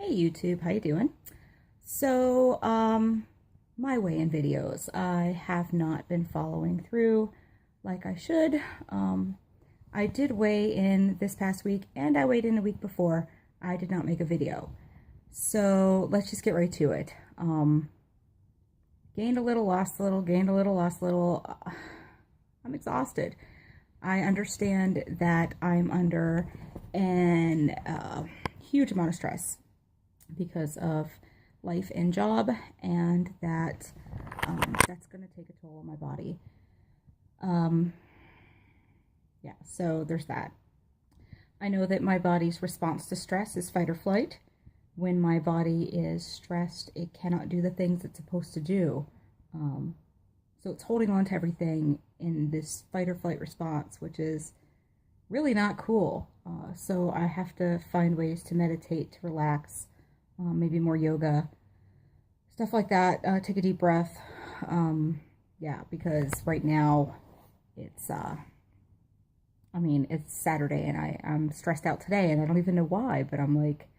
Hey YouTube, how you doing? So, my weigh-in videos. I have not been following through like I should. I did weigh in this past week and I weighed in a week before. I did not make a video. So, let's just get right to it. Gained a little, lost a little, gained a little, lost a little. I'm exhausted. I understand that I'm under an huge amount of stress because of life and job, and that's going to take a toll on my body. Yeah, so there's that. I know that my body's response to stress is fight or flight. When my body is stressed, it cannot do the things it's supposed to do. So it's holding on to everything in this fight or flight response, which is really not cool. So I have to find ways to meditate, to relax, maybe more yoga, stuff like that. Take a deep breath. Yeah, because right now it's, it's Saturday and I'm stressed out today and I don't even know why, but I'm like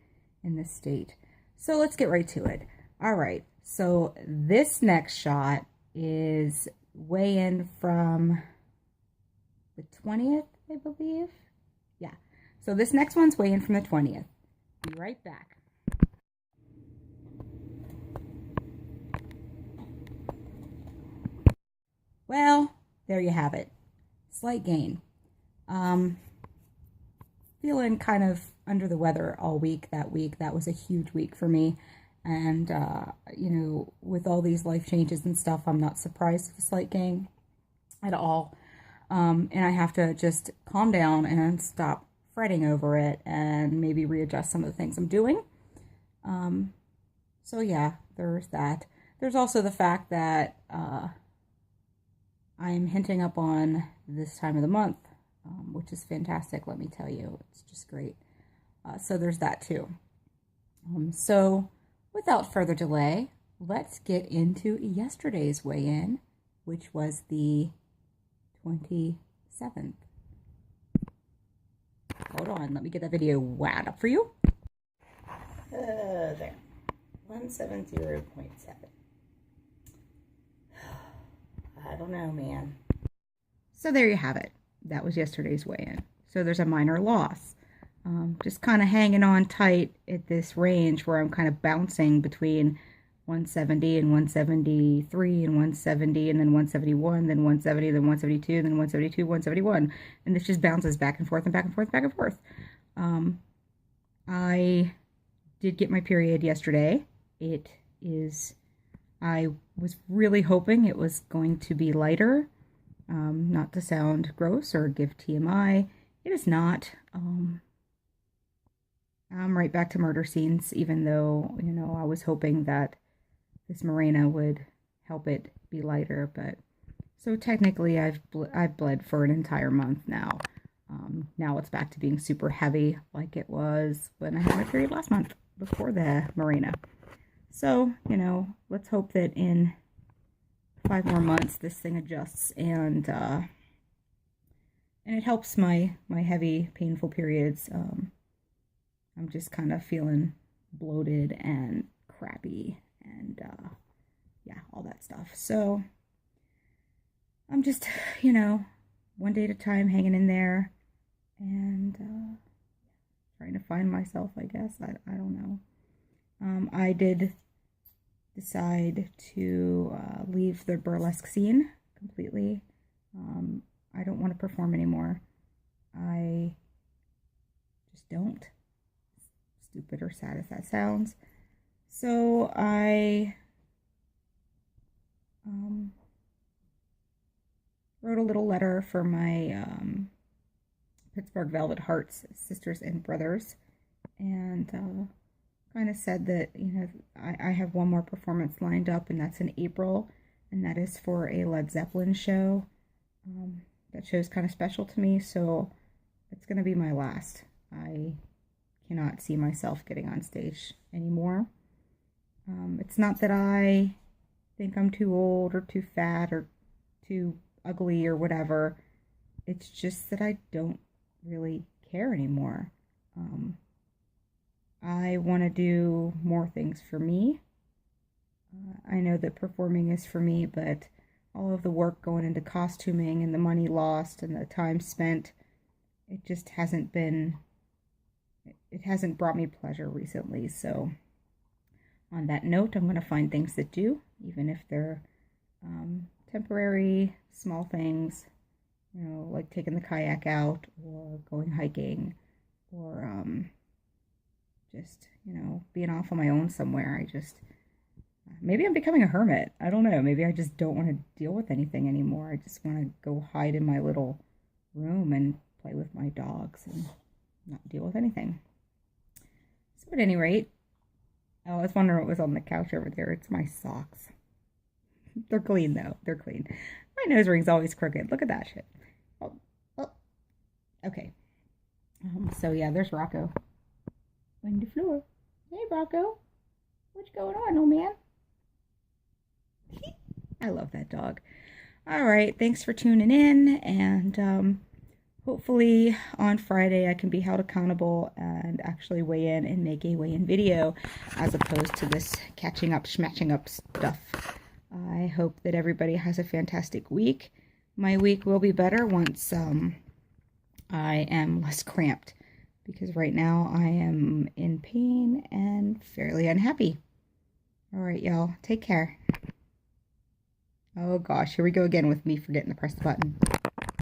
in this state. So let's get right to it. All right. So this next shot is weigh-in from the 20th, I believe. Yeah. So this next one's weigh-in from the 20th. Be right back. Well, there you have it. Slight gain. Feeling kind of under the weather all week. That was a huge week for me. And, with all these life changes and stuff, I'm not surprised at the slight gain at all. And I have to just calm down and stop fretting over it and maybe readjust some of the things I'm doing. So yeah, there's that. There's also the fact that, I'm hinting up on this time of the month, which is fantastic, let me tell you. It's just great. So there's that too. So without further delay, let's get into yesterday's weigh-in, which was the 27th. Hold on, let me get that video wound up for you. There. 170.7. I don't know, man. So there you have it. That was yesterday's weigh-in. So there's a minor loss. Just kind of hanging on tight at this range where I'm kind of bouncing between 170 and 173 and 170 and then 171, then 170, then 172, then 172, 171. And this just bounces back and forth and back and forth, back and forth. I did get my period yesterday. I was really hoping it was going to be lighter. Not to sound gross or give TMI. It is not. I'm right back to murder scenes, even though, I was hoping that this Mirena would help it be lighter. But so technically I've bled for an entire month now. Now it's back to being super heavy like it was when I had my period last month before the Mirena. So, let's hope that in 5 more months this thing adjusts and it helps my heavy, painful periods. I'm just kind of feeling bloated and crappy and yeah, all that stuff. So I'm just, one day at a time hanging in there and trying to find myself, I guess. I don't know. I did decide to leave the burlesque scene completely. I don't want to perform anymore. I just don't. Stupid or sad as that sounds. So I wrote a little letter for my Pittsburgh Velvet Hearts sisters and brothers, and kind of said that, I have one more performance lined up, and that's in April, and that is for a Led Zeppelin show. That show's kind of special to me, so it's going to be my last. I cannot see myself getting on stage anymore. It's not that I think I'm too old or too fat or too ugly or whatever. It's just that I don't really care anymore. I want to do more things for me. I know that performing is for me, but all of the work going into costuming and the money lost and the time spent, it just hasn't been, it hasn't brought me pleasure recently. So on that note, I'm going to find things that do, even if they're temporary, small things, you know, like taking the kayak out or going hiking or just, you know, being off on my own somewhere. Maybe I'm becoming a hermit. I don't know. Maybe I just don't want to deal with anything anymore. I just want to go hide in my little room and play with my dogs and not deal with anything. So at any rate, I was wondering what was on the couch over there. It's my socks. They're clean though. They're clean. My nose ring's always crooked. Look at that shit. Oh, oh. Okay. So yeah, there's Rocco on the floor. Hey Rocco, what's going on, old man? I love that dog. All right, thanks for tuning in, and hopefully on Friday I can be held accountable and actually weigh in and make a weigh-in video as opposed to this catching up, smashing up stuff. I hope that everybody has a fantastic week. My week will be better once I am less cramped, because right now I am in pain and fairly unhappy. All right, y'all, take care. Oh gosh, here we go again with me forgetting to press the button.